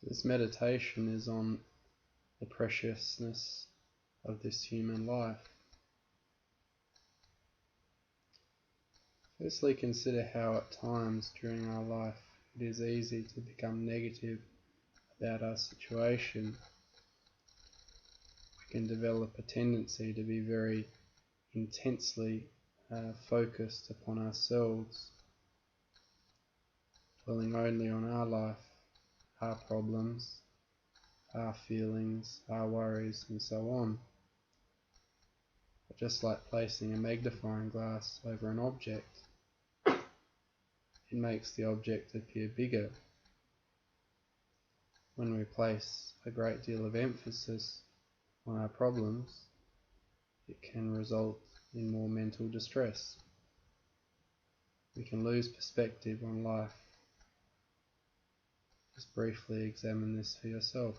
So this meditation is on the preciousness of this human life. Firstly, consider how at times during our life it is easy to become negative about our situation. We can develop a tendency to be very intensely focused upon ourselves, dwelling only on our life, our problems, our feelings, our worries, and so on. But just like placing a magnifying glass over an object, it makes the object appear bigger. When we place a great deal of emphasis on our problems, it can result in more mental distress. We can lose perspective on life. Just briefly examine this for yourself.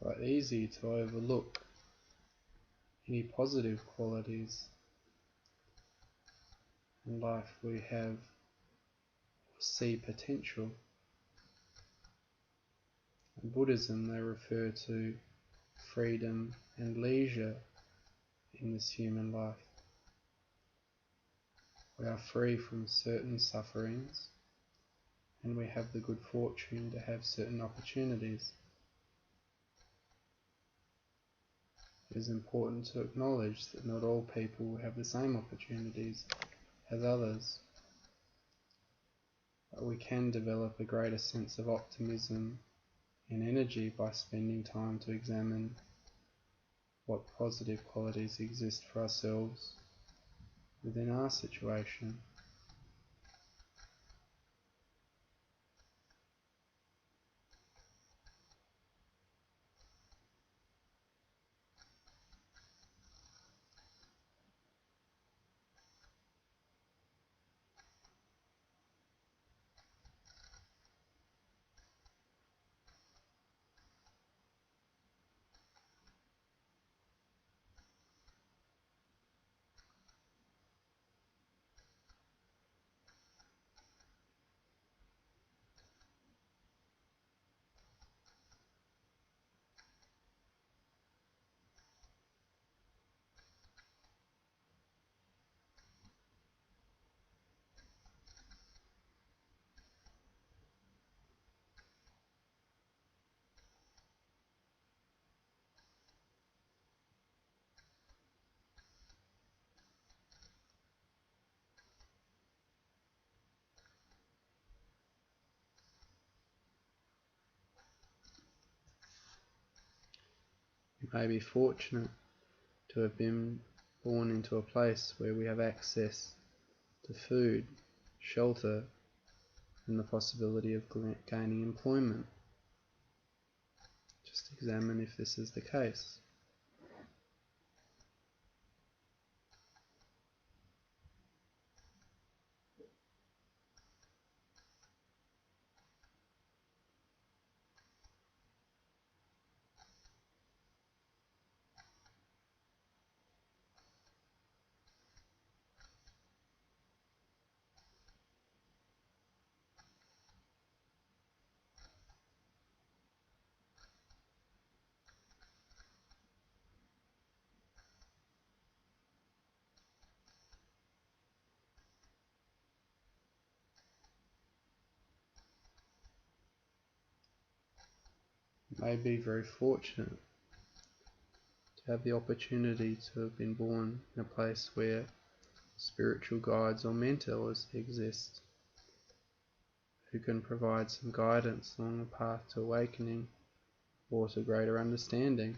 Quite easy to overlook any positive qualities in life we have or see potential. In Buddhism, they refer to freedom and leisure in this human life. We are free from certain sufferings, and we have the good fortune to have certain opportunities. It is important to acknowledge that not all people have the same opportunities as others, but we can develop a greater sense of optimism and energy by spending time to examine what positive qualities exist for ourselves within our situation. We may be fortunate to have been born into a place where we have access to food, shelter, and the possibility of gaining employment. Just examine if this is the case. You may be very fortunate to have the opportunity to have been born in a place where spiritual guides or mentors exist who can provide some guidance along the path to awakening or to greater understanding.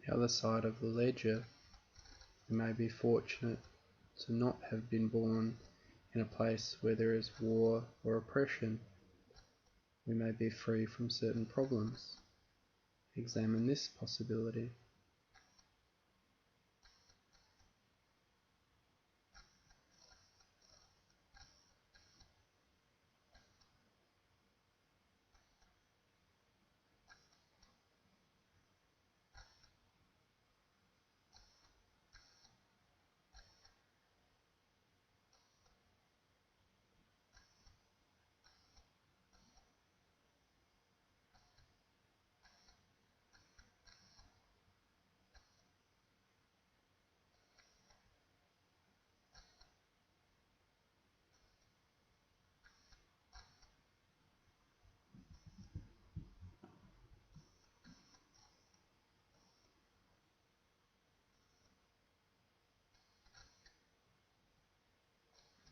The other side of the ledger, we may be fortunate to not have been born in a place where there is war or oppression. We may be free from certain problems. Examine this possibility.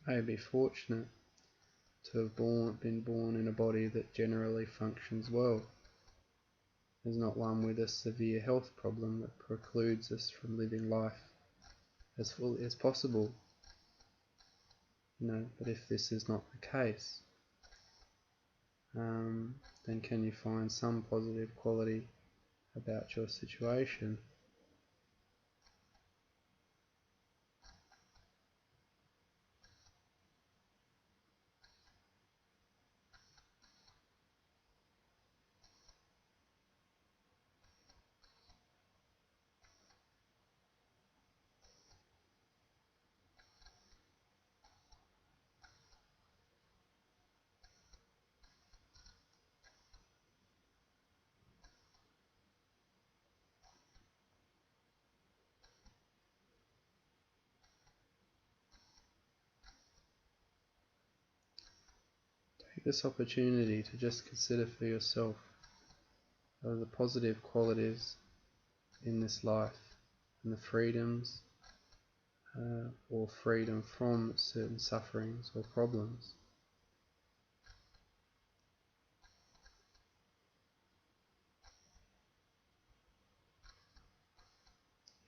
May be fortunate to have been born in a body that generally functions well. Is not one with a severe health problem that precludes us from living life as fully as possible. But if this is not the case, then can you find some positive quality about your situation? Take this opportunity to just consider for yourself the positive qualities in this life and the freedoms or freedom from certain sufferings or problems.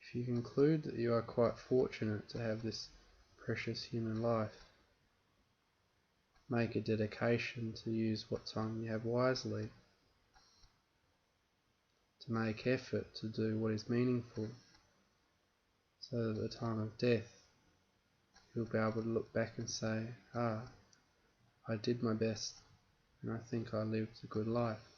If you conclude that you are quite fortunate to have this precious human life, make a dedication to use what time you have wisely, to make effort to do what is meaningful, so that at the time of death you'll be able to look back and say, I did my best and I think I lived a good life.